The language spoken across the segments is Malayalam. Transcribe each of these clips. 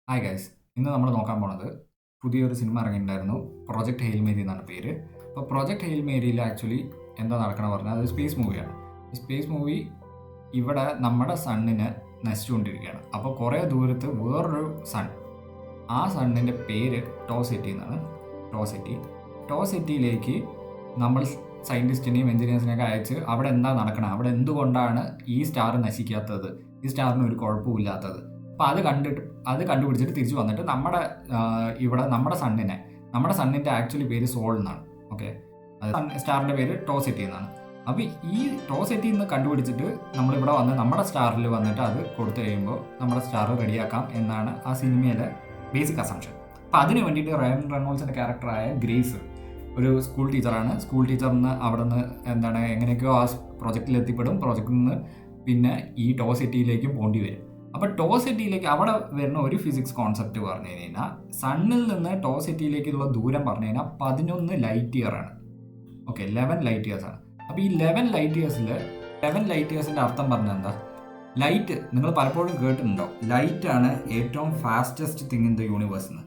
ഹായ് ഗൈസ്, ഇന്ന് നമ്മൾ നോക്കാൻ പോണത് പുതിയൊരു സിനിമ ഇറങ്ങിയിട്ടുണ്ടായിരുന്നു. പ്രൊജക്ട് ഹെയിൽ മേരി എന്നാണ് പേര്. അപ്പോൾ പ്രൊജക്ട് ഹെയിൽ മേരിയിൽ ആക്ച്വലി എന്താ നടക്കണം പറഞ്ഞാൽ അത് സ്പേസ് മൂവിയാണ്. സ്പേസ് മൂവി ഇവിടെ നമ്മുടെ സണ്ണിനെ നശിച്ചുകൊണ്ടിരിക്കുകയാണ്. അപ്പോൾ കുറേ ദൂരത്ത് വേറൊരു സൺ, ആ സണ്ണിൻ്റെ പേര് ടോസെറ്റി എന്നാണ്. ടോസെറ്റിയിലേക്ക് നമ്മൾ സയൻറ്റിസ്റ്റിനെയും എഞ്ചിനീയേഴ്സിനെയൊക്കെ അയച്ച് അവിടെ എന്താ നടക്കണം, അവിടെ എന്തുകൊണ്ടാണ് ഈ സ്റ്റാർ നശിക്കാത്തത്, ഈ സ്റ്റാറിന് ഒരു കുഴപ്പമില്ലാത്തത്, അപ്പോൾ അത് കണ്ടുപിടിച്ചിട്ട് തിരിച്ചു വന്നിട്ട് ഇവിടെ നമ്മുടെ സണ്ണിൻ്റെ ആക്ച്വലി പേര് സോൾ എന്നാണ്. ഓക്കെ, സ്റ്റാറിൻ്റെ പേര് ടോസെറ്റി എന്നാണ്. അപ്പോൾ ഈ ടോസെറ്റി എന്ന് കണ്ടുപിടിച്ചിട്ട് നമ്മളിവിടെ വന്ന് നമ്മുടെ സ്റ്റാറിൽ വന്നിട്ട് അത് കൊടുത്തു കഴിയുമ്പോൾ നമ്മുടെ സ്റ്റാർ റെഡിയാക്കാം എന്നാണ് ആ സിനിമയിലെ ബേസിക് അസംഷൻ. അപ്പോൾ അതിന് വേണ്ടിയിട്ട് റയൻ റെനോൾഡ്സിൻ്റെ ക്യാരക്ടറായ ഗ്രേസ് ഒരു സ്കൂൾ ടീച്ചറാണ്. സ്കൂൾ ടീച്ചറിന് അവിടെ നിന്ന് എങ്ങനെയൊക്കെയോ ആ പ്രൊജക്റ്റിൽ എത്തിപ്പെടും. പ്രൊജക്റ്റിൽ നിന്ന് പിന്നെ ഈ ടോസെറ്റിയിലേക്കും പോകേണ്ടി വരും. അപ്പോൾ ടോസെറ്റിയിലേക്ക് അവിടെ വരുന്ന ഒരു ഫിസിക്സ് കോൺസെപ്റ്റ് പറഞ്ഞു കഴിഞ്ഞാൽ സണ്ണിൽ നിന്ന് ടോസെറ്റിയിലേക്കുള്ള ദൂരം പറഞ്ഞു കഴിഞ്ഞാൽ 11 ലൈറ്റ് ഇയർ ആണ്. ഓക്കെ, 11 ലൈറ്റ് ഇയേഴ്സ് ആണ്. അപ്പോൾ ഈ 11 ലൈറ്റ് ഇയേഴ്സിൻ്റെ അർത്ഥം പറഞ്ഞാൽ എന്താ? ലൈറ്റ് നിങ്ങൾ പലപ്പോഴും കേട്ടിട്ടുണ്ടോ, ലൈറ്റാണ് ഏറ്റവും fastest thing in the universe എന്ന്.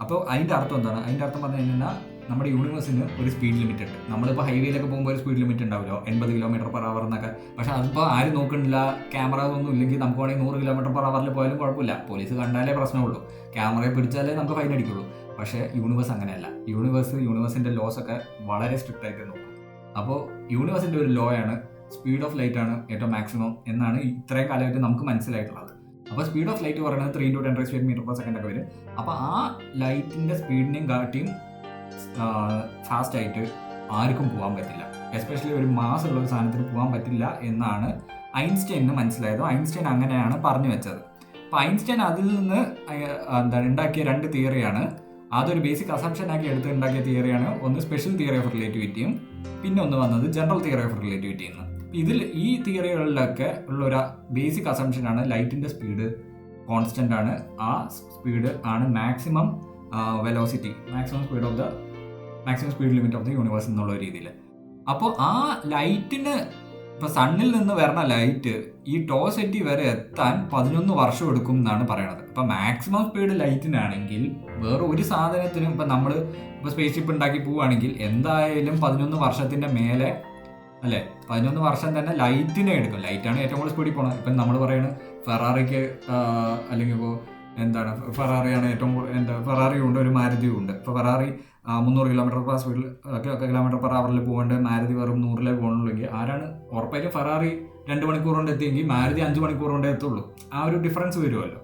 അപ്പോൾ അതിൻ്റെ അർത്ഥം എന്താണ്? അതിൻ്റെ അർത്ഥം പറഞ്ഞു കഴിഞ്ഞാൽ നമ്മുടെ യൂണിവേഴ്സിന് ഒരു സ്പീഡ് ലിമിറ്റ് ഉണ്ട്. നമ്മളിപ്പോൾ ഹൈവേയിലൊക്കെ പോകുമ്പോൾ ഒരു സ്പീഡ് ലിമിറ്റ് ഉണ്ടാവുമല്ലോ, 80 km/h എന്നൊക്കെ. പക്ഷേ അതിപ്പോൾ ആരും നോക്കണില്ല, ക്യാമറ ഒന്നും ഇല്ലെങ്കിൽ നമുക്ക് വേണമെങ്കിൽ 100 km/h പോയാലും കുഴപ്പമില്ല. പോലീസ് കണ്ടാലേ പ്രശ്നമുള്ളൂ, ക്യാമറയെ പിടിച്ചാലേ നമുക്ക് ഫൈൻ അടിക്കുള്ളൂ. പക്ഷേ യൂണിവേഴ്സ് അങ്ങനെയല്ല. യൂണിവേഴ്സിൻ്റെ ലോസ് ഒക്കെ വളരെ സ്ട്രിക്റ്റ് ആയിട്ട് നോക്കും. അപ്പോൾ യൂണിവേഴ്സിൻ്റെ ഒരു ലോ ആണ് സ്പീഡ് ഓഫ് ലൈറ്റ് ആണ് ഏറ്റവും മാക്സിമം എന്നാണ് ഇത്രയും കാലമായിട്ട് നമുക്ക് മനസ്സിലായിട്ടുള്ളത്. അപ്പോൾ സ്പീഡ് ഓഫ് ലൈറ്റ് പറയുന്നത് 3 × 10⁻⁷ m/s ഒക്കെ വരും. അപ്പോൾ ആ ലൈറ്റിൻ്റെ സ്പീഡിനെയും കാട്ടിയും ഫാസ്റ്റായിട്ട് ആർക്കും പോകാൻ പറ്റില്ല. എസ്പെഷ്യലി ഒരു മാസ് ഉള്ള ഒരു സാധനത്തിന് പോകാൻ പറ്റില്ല എന്നാണ് ഐൻസ്റ്റൈന് മനസ്സിലായത്. ഐൻസ്റ്റൈൻ അങ്ങനെയാണ് പറഞ്ഞു വെച്ചത്. അപ്പോൾ ഐൻസ്റ്റൈൻ അതിൽ നിന്ന് ഉണ്ടാക്കിയ 2 തിയറിയാണ്. അതൊരു ബേസിക് അസംഷൻ ആക്കി എടുത്ത് ഉണ്ടാക്കിയ തിയറിയാണ്. ഒന്ന് സ്പെഷ്യൽ തിയറി ഓഫ് റിലേറ്റിവിറ്റിയും പിന്നെ ഒന്ന് വന്നത് ജനറൽ തിയറി ഓഫ് റിലേറ്റിവിറ്റി എന്ന്. ഈ തിയറികളിലൊക്കെ ഉള്ളൊരു ബേസിക് അസംഷനാണ് ലൈറ്റിൻ്റെ സ്പീഡ് കോൺസ്റ്റൻ്റ് ആണ്. ആ സ്പീഡ് ആണ് maximum velocity, maximum speed limit of the universe എന്നുള്ള രീതിയിൽ. അപ്പോൾ ആ ലൈറ്റിന് ഇപ്പോൾ സണ്ണിൽ നിന്ന് വരുന്ന ലൈറ്റ് ഈ ടോസെറ്റി വരെ എത്താൻ 11 വർഷം എടുക്കും എന്നാണ് പറയണത്. അപ്പോൾ മാക്സിമം സ്പീഡ് ലൈറ്റിനാണെങ്കിൽ വേറെ ഒരു സാധനത്തിനും ഇപ്പോൾ നമ്മൾ സ്പേസ് ഷിപ്പ് ഉണ്ടാക്കി പോവുകയാണെങ്കിൽ എന്തായാലും 11 വർഷത്തിൻ്റെ മേലെ അല്ലേ, 11 വർഷം തന്നെ ലൈറ്റിനെ എടുക്കും. ലൈറ്റാണ് ഏറ്റവും കൂടുതൽ സ്പീഡിൽ പോകണം. ഇപ്പം നമ്മൾ പറയുന്നത് ഫെറാറിക്ക് അല്ലെങ്കിൽ ഇപ്പോൾ ഫെറാറിയാണ് ഏറ്റവും ഫെറാറി ഉണ്ട്, ഒരു മാരുതിയും ഉണ്ട്. ഇപ്പോൾ ഫെറാറി 300 km/h സ്പീഡിൽ km/h പോകേണ്ടത് മാരുതി വെറും 100 പോകണമെങ്കിൽ ആരാണ്? ഉറപ്പായിട്ടും ഫെറാറി 2 മണിക്കൂർ കൊണ്ട് എത്തിയെങ്കിൽ മാരുതി 5 മണിക്കൂർ കൊണ്ടേ എത്തുള്ളൂ. ആ ഒരു ഡിഫറൻസ് വരുമല്ലോ.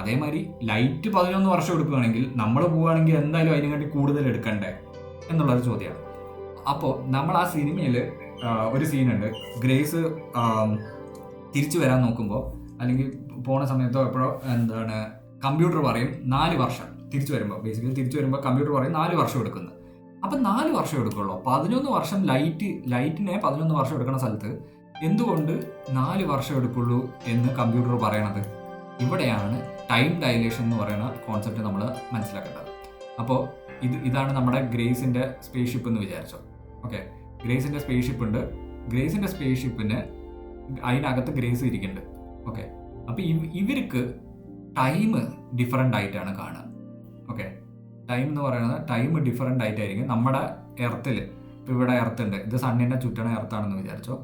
അതേമാതിരി ലൈറ്റ് 11 വർഷം എടുക്കുകയാണെങ്കിൽ നമ്മൾ പോവുകയാണെങ്കിൽ എന്തായാലും അതിനെക്കാട്ടി കൂടുതൽ എടുക്കണ്ടേ എന്നുള്ളൊരു ചോദ്യമാണ്. അപ്പോൾ നമ്മൾ ആ സിനിമയിൽ ഒരു സീനുണ്ട്. ഗ്രേസ് തിരിച്ചു വരാൻ നോക്കുമ്പോൾ അല്ലെങ്കിൽ പോണ സമയത്തോ എപ്പോഴോ കമ്പ്യൂട്ടർ പറയും 4 വർഷം തിരിച്ചു വരുമ്പോൾ കമ്പ്യൂട്ടർ പറയും 4 വർഷം എടുക്കുന്നത്. അപ്പം 4 വർഷം എടുക്കുള്ളൂ. 11 വർഷം ലൈറ്റിനെ 11 വർഷം എടുക്കുന്ന സ്ഥലത്ത് എന്തുകൊണ്ട് 4 വർഷം എടുക്കുള്ളൂ എന്ന് കമ്പ്യൂട്ടർ പറയണത്? ഇവിടെയാണ് ടൈം ഡയലേഷൻ എന്ന് പറയുന്ന കോൺസെപ്റ്റ് നമ്മൾ മനസ്സിലാക്കേണ്ടത്. അപ്പോൾ ഇതാണ് നമ്മുടെ ഗ്രേസിൻ്റെ സ്പേസ് ഷിപ്പ് എന്ന് വിചാരിച്ചോ. ഓക്കെ, ഗ്രേസിൻ്റെ സ്പേസ് ഷിപ്പ് ഉണ്ട്. ഗ്രേസിൻ്റെ സ്പേസ് ഷിപ്പിന് അതിനകത്ത് ഗ്രേസ് ഇരിക്കുന്നുണ്ട്. ഓക്കെ, അപ്പോൾ ഇവർക്ക് ടൈം ഡിഫറെൻ്റ് ആയിട്ടാണ് കാണുക. ഓക്കെ, ടൈം എന്ന് പറയുന്നത് ടൈം ഡിഫറെൻ്റ് ആയിട്ടായിരിക്കും. നമ്മുടെ എർത്തിൽ ഇപ്പോൾ ഇവിടെ എർത്ത് ഉണ്ട്, ഇത് സണ്ണിൻ്റെ ചുറ്റണ എർത്താണെന്ന് വിചാരിച്ചോ.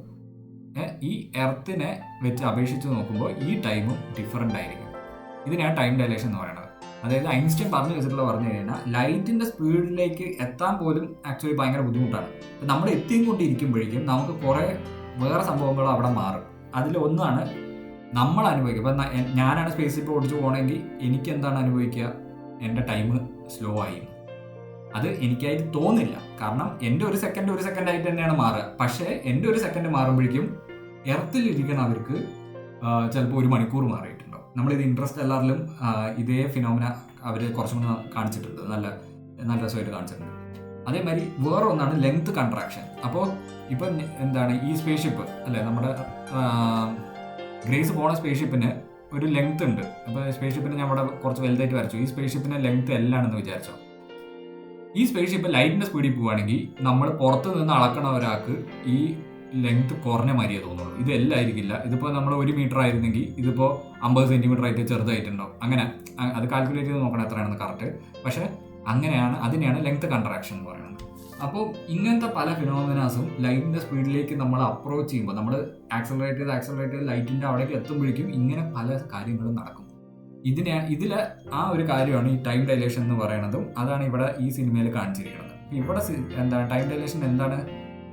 ഈ എർത്തിനെ വെച്ച് അപേക്ഷിച്ച് നോക്കുമ്പോൾ ഈ ടൈമും ഡിഫറെൻ്റ് ആയിരിക്കും. ഇതിനെയാണ് ടൈം ഡയലേഷൻ എന്ന് പറയുന്നത്. അതായത് ഐൻസ്റ്റൈൻ പറഞ്ഞു കഴിഞ്ഞാൽ ലൈറ്റിൻ്റെ സ്പീഡിലേക്ക് എത്താൻ പോലും ആക്ച്വലി ഭയങ്കര ബുദ്ധിമുട്ടാണ്. നമ്മൾ എത്തിയും കൊണ്ടിരിക്കുമ്പോഴേക്കും നമുക്ക് കുറേ വേറെ സംഭവങ്ങൾ അവിടെ മാറും. അതിലൊന്നാണ് നമ്മൾ അനുഭവിക്കുക. ഇപ്പം ഞാനാണ് സ്പേസ് ഷിപ്പ് ഓടിച്ച് പോകണമെങ്കിൽ എനിക്ക് എന്താണ് അനുഭവിക്കുക? എൻ്റെ ടൈം സ്ലോ ആയി. അത് എനിക്കായിട്ട് തോന്നില്ല, കാരണം എൻ്റെ ഒരു സെക്കൻഡ് ആയിട്ട് തന്നെയാണ് മാറുക. പക്ഷേ എൻ്റെ ഒരു സെക്കൻഡ് മാറുമ്പോഴേക്കും എർത്തിലിരിക്കണവർക്ക് ചിലപ്പോൾ 1 മണിക്കൂർ മാറിയിട്ടുണ്ടോ. നമ്മളിത് ഇൻട്രസ്റ്റെല്ലാറിലും ഇതേ ഫിനോമിന അവർ കുറച്ചും കൂടി കാണിച്ചിട്ടുണ്ട്, നല്ല രസമായിട്ട് കാണിച്ചിട്ടുണ്ട്. അതേമാതിരി വേറെ ഒന്നാണ് ലെങ്ത് കൺട്രാക്ഷൻ. അപ്പോൾ ഇപ്പം ഈ സ്പേസ് ഷിപ്പ് അല്ലേ, നമ്മുടെ ഗ്രേസ് പോണ സ്പേസ് ഷിപ്പിന് ഒരു ലെങ്ത് ഉണ്ട്. അപ്പോൾ സ്പേസ് ഷിപ്പിന് ഞാൻ ഇവിടെ കുറച്ച് വലുതായിട്ട് വരച്ചു. ഈ സ്പേസ് ഷിപ്പിൻ്റെ ലെങ്ത് എല്ലാണെന്ന് വിചാരിച്ചോ. ഈ സ്പേസ് ഷിപ്പ് ലൈറ്റിൻ്റെ സ്പീഡിൽ പോവുകയാണെങ്കിൽ നമ്മൾ പുറത്ത് നിന്ന് അളക്കണ ഒരാൾക്ക് ഈ ലെങ്ത് കുറഞ്ഞ മാതിരിയേ തോന്നുള്ളൂ. ഇതെല്ലാം ആയിരിക്കില്ല. ഇതിപ്പോൾ നമ്മൾ 1 മീറ്റർ ആയിരുന്നെങ്കിൽ ഇതിപ്പോൾ 50 സെൻറ്റിമീറ്റർ ആയിട്ട് ചെറുതായിട്ടുണ്ടാവും. അങ്ങനെ അത് കാൽക്കുലേറ്റ് ചെയ്ത് നോക്കണം എത്രയാണെന്ന് കറക്റ്റ്. പക്ഷേ അങ്ങനെയാണ്, അതിനെയാണ് ലെങ്ത് കൺട്രാക്ഷൻ എന്ന് പറയുന്നത്. അപ്പോൾ ഇങ്ങനത്തെ പല ഫിനോമിനാസും ലൈറ്റിൻ്റെ സ്പീഡിലേക്ക് നമ്മൾ അപ്രോച്ച് ചെയ്യുമ്പോൾ, നമ്മൾ ആക്സലറേറ്റ് ചെയ്ത് ലൈറ്റിൻ്റെ അവിടേക്ക് എത്തുമ്പോഴേക്കും ഇങ്ങനെ പല കാര്യങ്ങളും നടക്കും. ഇതിൽ ആ ഒരു കാര്യമാണ് ഈ ടൈം ഡൈലേഷൻ എന്ന് പറയുന്നതും. അതാണ് ഇവിടെ ഈ സിനിമയിൽ കാണിച്ചിരിക്കുന്നത്. ഇവിടെ എന്താണ് ടൈം ഡൈലേഷൻ എന്താണ്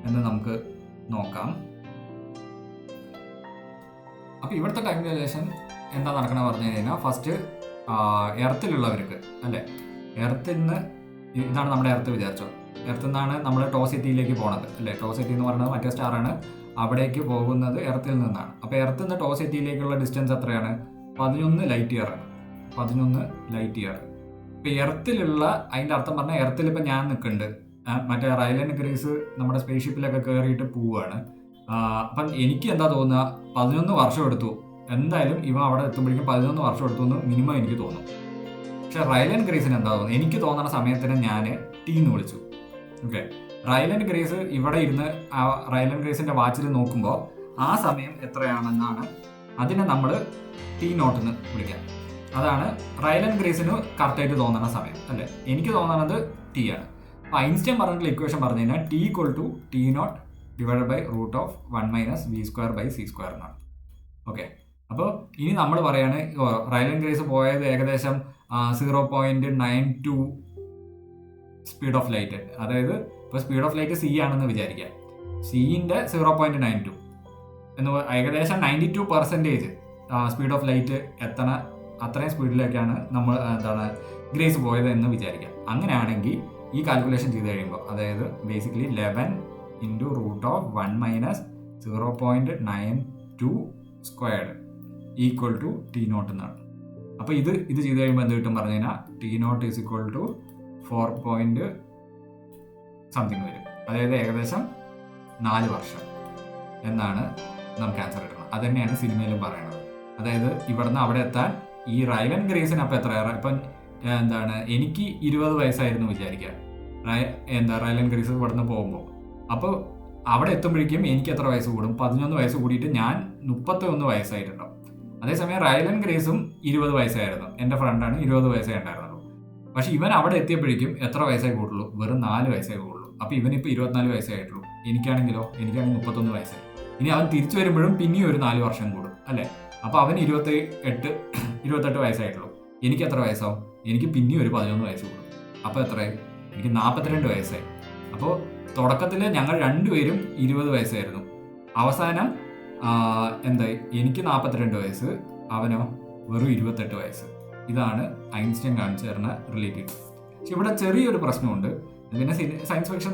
എന്ന് നമുക്ക് നോക്കാം. അപ്പോൾ ഇവിടുത്തെ ടൈം ഡൈലേഷൻ എന്താ നടക്കണമെന്ന് പറഞ്ഞു കഴിഞ്ഞാൽ, ഫസ്റ്റ് എർത്തിലുള്ളവർക്ക് അല്ലേ, എർത്തിൽ നിന്ന് ഇതാണ് നമ്മുടെ എർത്ത് വിചാരിച്ചോ, എർത്തിൽ നിന്നാണ് നമ്മൾ ടോ സിറ്റിയിലേക്ക് പോണത് അല്ലേ. ടോ സിറ്റി എന്ന് പറയുന്നത് മറ്റേ സ്റ്റാറാണ്, അവിടേക്ക് പോകുന്നത് എർത്തിൽ നിന്നാണ്. അപ്പോൾ എർത്തിൽ നിന്ന് ടോ സിറ്റിയിലേക്കുള്ള ഡിസ്റ്റൻസ് എത്രയാണ്? 11 ലൈറ്റ് ഇയർ ആണ്. 11 ലൈറ്റ് ഇയർ. ഇപ്പോൾ എർത്തിലുള്ള അതിൻ്റെ അർത്ഥം പറഞ്ഞാൽ, എർത്തിൽ ഇപ്പോൾ ഞാൻ നിൽക്കുന്നുണ്ട്, മറ്റേ റൈലൻ ഗ്രേസ് നമ്മുടെ സ്പേസ് ഷിപ്പിലൊക്കെ കയറിയിട്ട് പോവുകയാണ്. അപ്പം എനിക്ക് എന്താ തോന്നുക, 11 വർഷം എടുത്തു എന്തായാലും ഇവ അവിടെ എത്തുമ്പോഴേക്കും 11 വർഷം എടുത്തു എന്ന് മിനിമം എനിക്ക് തോന്നും. പക്ഷെ റൈലൻ ഗ്രേസിന് എന്താ തോന്നുന്നത്, എനിക്ക് തോന്നുന്ന സമയത്തിന് ഞാൻ ടി എന്ന് വിളിച്ചു. ഓക്കെ, റൈലൻ ഗ്രേസ് ഇവിടെ ഇരുന്ന് ആ റൈലൻ ഗ്രേസിൻ്റെ വാച്ചിൽ നോക്കുമ്പോൾ ആ സമയം എത്രയാണെന്നാണ് അതിനെ നമ്മൾ ടി നോട്ട് എന്ന് വിളിക്കാം. അതാണ് റൈലൻ ഗ്രേസിന് കറക്റ്റായിട്ട് തോന്നുന്ന സമയം അല്ലേ. എനിക്ക് തോന്നുന്നത് ടി ആണ്. അപ്പോൾ ഐൻസ്റ്റൈൻ പറഞ്ഞിട്ടുള്ള ഇക്വേഷൻ പറഞ്ഞു കഴിഞ്ഞാൽ T equal to T naught divide by √1 - v²/c² എന്നാണ്. ഓക്കെ, അപ്പോൾ ഇനി നമ്മൾ പറയാണ് റൈലൻ ഗ്രേസ് പോയത് ഏകദേശം 0.92 സ്പീഡ് ഓഫ് ലൈറ്റ്. അതായത് ഇപ്പോൾ സ്പീഡ് ഓഫ് ലൈറ്റ് c ആണെന്ന് വിചാരിക്കാം. സിൻ്റെ 0.92 എന്ന് ഏകദേശം 92% സ്പീഡ് ഓഫ് ലൈറ്റ് എത്തണ അത്രയും സ്പീഡിലേക്കാണ് നമ്മൾ ഗ്രേസ് പോയത് എന്ന് വിചാരിക്കാം. അങ്ങനെയാണെങ്കിൽ ഈ കാൽക്കുലേഷൻ ചെയ്ത് കഴിയുമ്പോൾ, അതായത് basically 11 × √1 - 0.92 squared equal to T naught എന്നാണ്. അപ്പോൾ ഇത് ചെയ്ത് കഴിയുമ്പോൾ എന്ത് കിട്ടും പറഞ്ഞു കഴിഞ്ഞാൽ, T naught is equal to 4 something വരും. അതായത് ഏകദേശം 4 വർഷം എന്നാണ് നമുക്ക് ആൻസർ കിട്ടുന്നത്. അത് തന്നെയാണ് സിനിമയിലും പറയുന്നത്. അതായത് ഇവിടുന്ന് അവിടെ എത്താൻ ഈ റൈലൻ ഗ്രേസിന് അപ്പോൾ എത്ര, ഇപ്പം എനിക്ക് 20 വയസ്സായിരുന്നു വിചാരിക്കുക, റൈലൻ ഗ്രേസ് ഇവിടുന്ന് പോകുമ്പോൾ. അപ്പോൾ അവിടെ എത്തുമ്പോഴേക്കും എനിക്ക് എത്ര വയസ്സ് കൂടും? 11 വയസ്സ് കൂടിയിട്ട് ഞാൻ 31 വയസ്സായിട്ടുണ്ടാവും. അതേസമയം റൈലൻ ഗ്രേസും 20 വയസ്സായിരുന്നു, എൻ്റെ ഫ്രണ്ടാണ്, 20 വയസ്സേ ഉണ്ടായിരുന്നുള്ളൂ. പക്ഷെ ഇവൻ അവിടെ എത്തിയപ്പോഴേക്കും എത്ര വയസ്സായി കൂടുള്ളൂ? വെറും 4 വയസ്സായി കൂടുള്ളൂ. അപ്പോൾ ഇവനിപ്പോൾ 24 വയസ്സേ ആയിട്ടുള്ളൂ. എനിക്കാണെങ്കിൽ 31 വയസ്സായി. ഇനി അവൻ തിരിച്ചു വരുമ്പോഴും പിന്നെയും ഒരു 4 വർഷം കൂടും അല്ലേ. അപ്പോൾ അവൻ 28 വയസ്സായിട്ടുള്ളൂ. എനിക്ക് എത്ര വയസ്സാവും? എനിക്ക് പിന്നെയും ഒരു 11 വയസ്സ് കൂടും. അപ്പോൾ എത്രയായി? എനിക്ക് 42 വയസ്സായി. അപ്പോൾ തുടക്കത്തിൽ ഞങ്ങൾ രണ്ടുപേരും 20 വയസ്സായിരുന്നു. അവസാനം എന്തായി? എനിക്ക് 42 വയസ്സ്, അവനോ വെറും 28 വയസ്സ്. ഇതാണ് ഐൻസ്റ്റൈൻ കാണിച്ചു തരുന്ന റിലേറ്റീവ്. പക്ഷെ ഇവിടെ ചെറിയൊരു പ്രശ്നമുണ്ട്. പിന്നെ സയൻസ് ഫിക്ഷൻ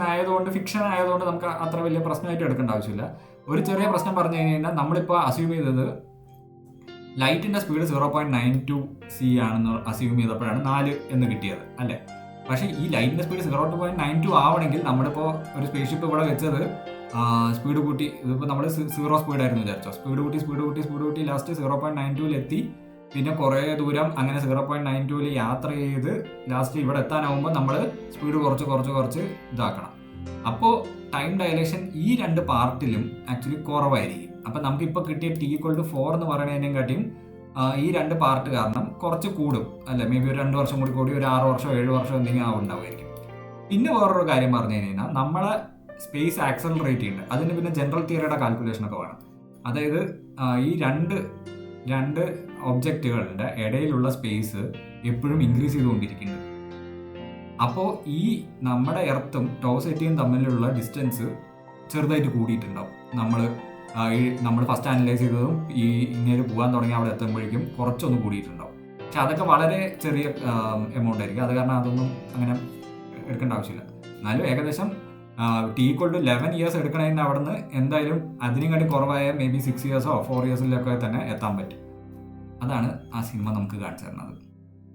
ആയതുകൊണ്ട് നമുക്ക് അത്ര വലിയ പ്രശ്നമായിട്ട് എടുക്കേണ്ട ആവശ്യമില്ല. ഒരു ചെറിയ പ്രശ്നം പറഞ്ഞു കഴിഞ്ഞാൽ, നമ്മളിപ്പോൾ അസ്യൂം ചെയ്തത് ലൈറ്റിൻ്റെ സ്പീഡ് 0.92 c ആണെന്ന് അസ്യൂം ചെയ്തപ്പോഴാണ് 4 എന്ന് കിട്ടിയത് അല്ലേ. പക്ഷേ ഈ ലൈറ്റിൻ്റെ സ്പീഡ് 0.92 ആവണമെങ്കിൽ നമ്മളിപ്പോൾ ഒരു സ്പേസ് ഷിപ്പ് ഇവിടെ വെച്ചത് സ്പീഡ് കൂട്ടി, ഇതിപ്പോൾ നമ്മൾ 0 സ്പീഡായിരുന്നു വിചാരിച്ചോ, സ്പീഡ് കൂട്ടി ലാസ്റ്റ് 0.92 എത്തി. പിന്നെ കുറേ ദൂരം അങ്ങനെ 0.92 യാത്ര ചെയ്ത് ലാസ്റ്റ് ഇവിടെ എത്താനാവുമ്പോൾ നമ്മൾ സ്പീഡ് കുറച്ച് ഇതാക്കണം. അപ്പോൾ ടൈം ഡയലേഷൻ ഈ 2 പാർട്ടിലും ആക്ച്വലി കുറവായിരിക്കും. അപ്പം നമുക്കിപ്പോൾ കിട്ടിയ ടി ഈക്വൽ ടു 4 എന്ന് പറയുന്നതിനും കാട്ടിയും ഈ 2 പാർട്ട് കാരണം കുറച്ച് കൂടും അല്ലേ. മേ ബി ഒരു 2 വർഷം കൂടി ഒരു 6 വർഷം 7 വർഷം എന്തെങ്കിലും ഉണ്ടാവുമായിരിക്കും. പിന്നെ വേറൊരു കാര്യം പറഞ്ഞു കഴിഞ്ഞാൽ, നമ്മളെ സ്പേസ് ആക്സലറേറ്റ് ചെയ്യുന്നുണ്ട്. അതിന് പിന്നെ ജനറൽ തിയറിയുടെ കാൽക്കുലേഷനൊക്കെ വേണം. അതായത് ഈ രണ്ട് ഒബ്ജക്റ്റുകളുടെ ഇടയിലുള്ള സ്പേസ് എപ്പോഴും ഇൻക്രീസ് ചെയ്തുകൊണ്ടിരിക്കുന്നുണ്ട്. അപ്പോൾ ഈ നമ്മുടെ എർത്തും ടോ സിറ്റിയും തമ്മിലുള്ള ഡിസ്റ്റൻസ് ചെറുതായിട്ട് കൂടിയിട്ടുണ്ടാവും. നമ്മൾ ഫസ്റ്റ് അനലൈസ് ചെയ്തതും ഈ ഇങ്ങനെ പോകാൻ തുടങ്ങി അവിടെ എത്തുമ്പോഴേക്കും കുറച്ചൊന്ന് കൂടിയിട്ടുണ്ടാവും. പക്ഷെ അതൊക്കെ വളരെ ചെറിയ എമൗണ്ട് ആയിരിക്കും. അത് കാരണം അതൊന്നും അങ്ങനെ എടുക്കേണ്ട ആവശ്യമില്ല. എന്നാലും ഏകദേശം ടി ഈക്വൽ ടു 11 ഇയേഴ്സ് എടുക്കണമെങ്കിൽ അവിടെ നിന്ന് എന്തായാലും അതിനും കാട്ടി കുറവായ മേ ബി 6 ഇയേഴ്സോ 4 ഇയേഴ്സിലൊക്കെ തന്നെ എത്താൻ പറ്റും. അതാണ് ആ സിനിമ നമുക്ക് കാണിച്ചു തരുന്നത്.